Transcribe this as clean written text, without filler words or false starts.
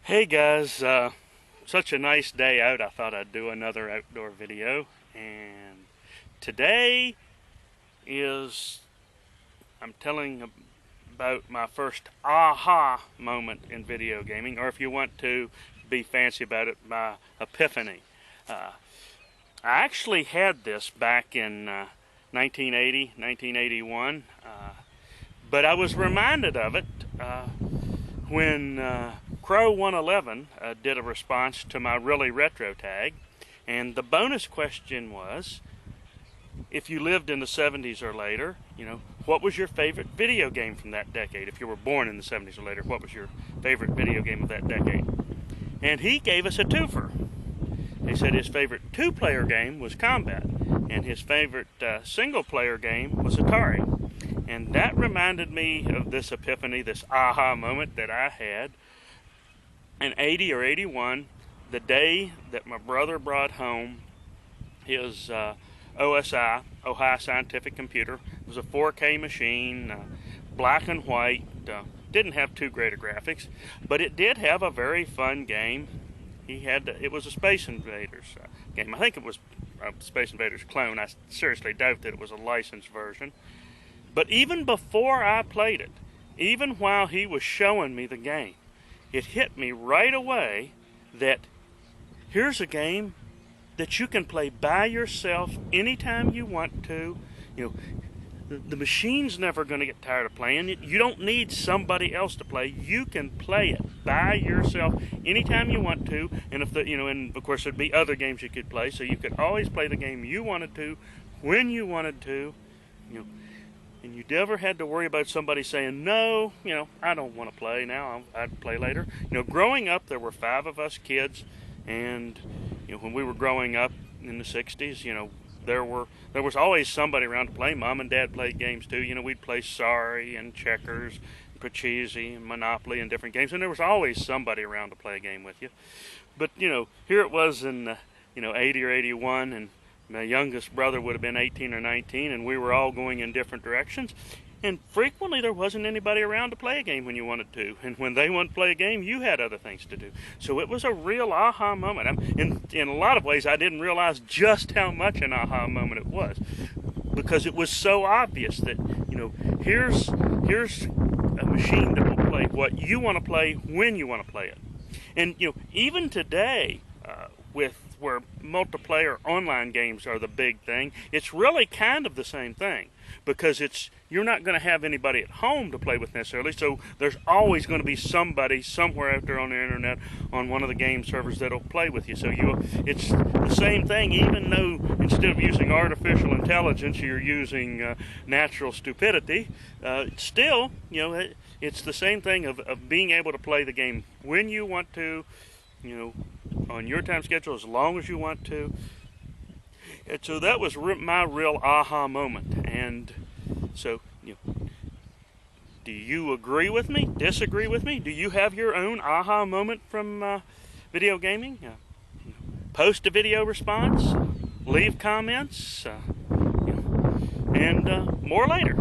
Hey guys, such a nice day out. I thought I'd do another outdoor video, and today I'm telling about my first aha moment in video gaming, or if you want to be fancy about it, my epiphany. I actually had this back in 1980, 1981, but I was reminded of it when Crow 111 did a response to my Really Retro tag, and the bonus question was, if you lived in the 70s or later, what was your favorite video game from that decade? If you were born in the 70s or later, what was your favorite video game of that decade? And he gave us a twofer. He said his favorite two-player game was Combat, and his favorite single-player game was Atari. And that reminded me of this epiphany, this aha moment that I had in 80 or 81, the day that my brother brought home his OSI, Ohio Scientific Computer. It was a 4K machine, black and white, didn't have too great of graphics, but it did have a very fun game. It was a Space Invaders game. I think it was a Space Invaders clone. I seriously doubt that it was a licensed version. But even before I played it, even while he was showing me the game, it hit me right away that here's a game that you can play by yourself anytime you want to. The machine's never going to get tired of playing it. You don't need somebody else to play. You can play it by yourself anytime you want to. And and of course there'd be other games you could play, so you could always play the game you wanted to, when you wanted to. And you never had to worry about somebody saying, no, I don't want to play now, I'd play later. Growing up, there were 5 of us kids, and when we were growing up in the 60s, there was always somebody around to play. Mom and Dad played games too. We'd play Sorry and Checkers, Pachisi and Monopoly and different games, and there was always somebody around to play a game with you. But here it was in 80 or 81, and my youngest brother would have been 18 or 19, and we were all going in different directions. And frequently there wasn't anybody around to play a game when you wanted to. And when they wanted to play a game, you had other things to do. So it was a real aha moment. In a lot of ways, I didn't realize just how much an aha moment it was, because it was so obvious that, here's a machine that will play what you want to play when you want to play it. And, even today, where multiplayer online games are the big thing, it's really kind of the same thing, because you're not going to have anybody at home to play with necessarily, so there's always going to be somebody somewhere out there on the internet on one of the game servers that'll play with you. So it's the same thing, even though instead of using artificial intelligence, you're using natural stupidity. Still, it's the same thing of being able to play the game when you want to, on your time schedule, as long as you want to. And so that was my real aha moment. And so, do you agree with me? Disagree with me? Do you have your own aha moment from video gaming? Post a video response, leave comments, and more later.